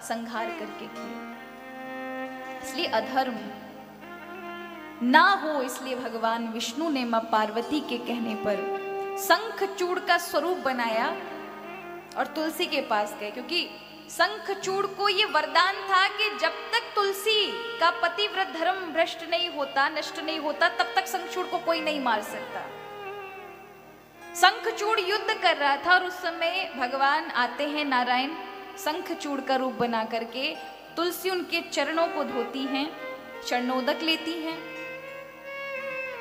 संहार करके किया। इसलिए अधर्म ना हो, इसलिए भगवान विष्णु ने मां पार्वती के कहने पर शंखचूड़ का स्वरूप बनाया और तुलसी के पास गए, क्योंकि शंखचूड़ को ये वरदान था कि जब तक तुलसी का पतिव्रत धर्म भ्रष्ट नहीं होता, नष्ट नहीं होता, तब तक शंखचूड़ को कोई नहीं मार सकता। शंखचूड़ युद्ध कर रहा था और उस समय भगवान आते हैं नारायण शंखचूड़ का रूप बना करके, तुलसी उनके चरणों को धोती हैं, चरणोदक लेती हैं,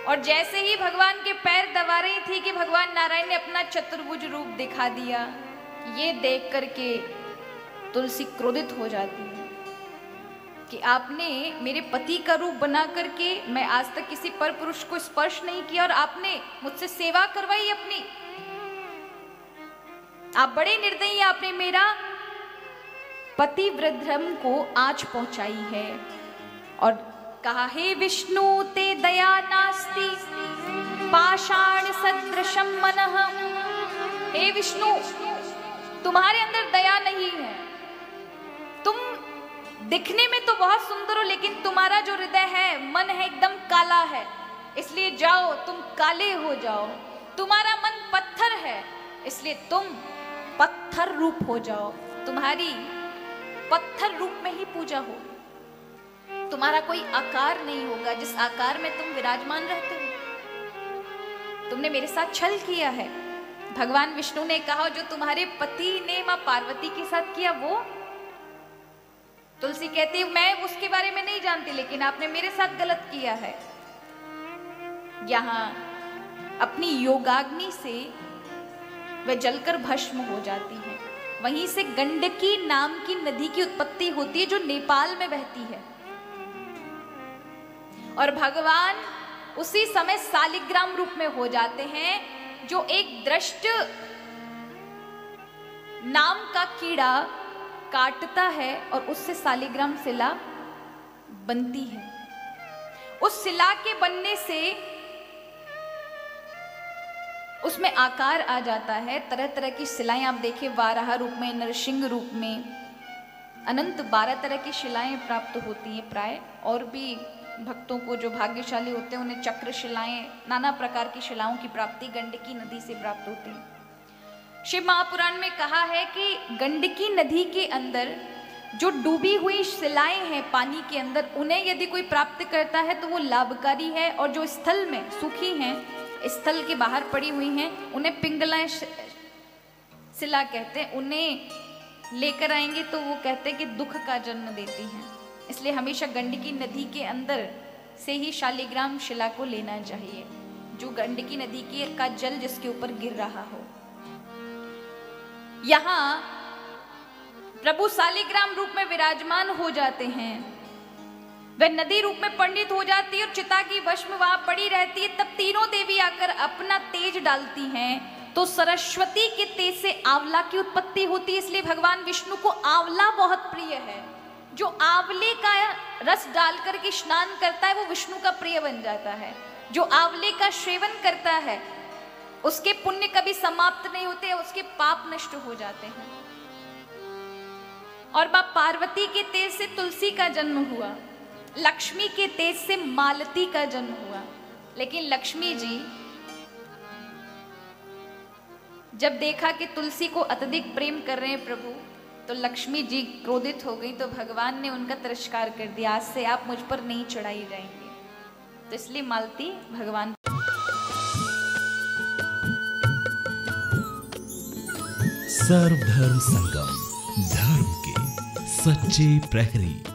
और जैसे ही भगवान के पैर दबा रही थी कि भगवान नारायण ने अपना चतुर्भुज रूप दिखा दिया। ये देख करके तुलसी क्रोधित हो जाती है कि आपने मेरे पति का रूप बना करके, मैं आज तक किसी पर पुरुष को स्पर्श नहीं किया और आपने मुझसे सेवा करवाई अपनी, आप बड़े निर्दयी, आपने मेरा पतिव्रत धर्म को आँच पहुंचाई है। और कहा, हे विष्णु ते दया नास्ति पाषाण सदृशम मनः। हे विष्णु, तुम्हारे अंदर दया नहीं है, तुम दिखने में तो बहुत सुंदर हो, लेकिन तुम्हारा जो हृदय है, मन है, एकदम काला है। इसलिए जाओ, तुम काले हो जाओ। तुम्हारा मन पत्थर है, इसलिए तुम पत्थर रूप हो जाओ, तुम्हारी पत्थर रूप में ही पूजा हो। तुम्हारा कोई आकार नहीं होगा जिस आकार में तुम विराजमान रहते हो। तुमने मेरे साथ छल किया है। भगवान विष्णु ने कहा, जो तुम्हारे पति ने मां पार्वती के साथ किया वो। तुलसी कहती है, मैं उसके बारे में नहीं जानती, लेकिन आपने मेरे साथ गलत किया है। यहां अपनी योगाग्नि से वह जलकर भस्म हो जाती है। वहीं से गंडकी नाम की नदी की उत्पत्ति होती है, जो नेपाल में बहती है। और भगवान उसी समय शालिग्राम रूप में हो जाते हैं, जो एक दृष्ट नाम का कीड़ा काटता है और उससे शालिग्राम शिला बनती है। उस शिला के बनने से उसमें आकार आ जाता है। तरह तरह की शिलाएं आप देखें, वाराह रूप में, नरसिंह रूप में, अनंत 12 तरह की शिलाएं प्राप्त होती हैं प्राय। और भी भक्तों को जो भाग्यशाली होते हैं उन्हें चक्र शिलाएं, नाना प्रकार की शिलाओं की प्राप्ति गंडकी नदी से प्राप्त होती है। शिव महापुराण में कहा है कि गंडकी नदी के अंदर जो डूबी हुई शिलाएं हैं पानी के अंदर, उन्हें यदि कोई प्राप्त करता है तो वो लाभकारी है। और जो स्थल में सूखी हैं, स्थल के बाहर पड़ी हुई हैं, उन्हें पिंगला शिला कहते हैं। उन्हें लेकर आएंगे तो वो कहते हैं कि दुख का जन्म देती हैं। इसलिए हमेशा गंडकी नदी के अंदर से ही शालिग्राम शिला को लेना चाहिए, जो गंडकी नदी का जल जिसके ऊपर गिर रहा हो। यहाँ प्रभु शालिग्राम रूप में विराजमान हो जाते हैं। वह नदी रूप में परिणित हो जाती है और चिता की भस्म वहां पड़ी रहती है। तब तीनों देवी आकर अपना तेज डालती हैं, तो सरस्वती के तेज से आंवला की उत्पत्ति होती है। इसलिए भगवान विष्णु को आंवला बहुत प्रिय है। जो आंवले का रस डालकर के स्नान करता है वो विष्णु का प्रिय बन जाता है। जो आंवले का सेवन करता है उसके पुण्य कभी समाप्त नहीं होते, उसके पाप नष्ट हो जाते हैं। और मां पार्वती के तेज से तुलसी का जन्म हुआ, लक्ष्मी के तेज से मालती का जन्म हुआ। लेकिन लक्ष्मी जी जब देखा कि तुलसी को अत्यधिक प्रेम कर रहे हैं प्रभु, तो लक्ष्मी जी क्रोधित हो गई। तो भगवान ने उनका तिरस्कार कर दिया, आज से आप मुझ पर नहीं चढ़ाई जाएंगे। तो इसलिए मालती भगवान। सर्वधर्म संगम, धर्म के सच्चे प्रहरी।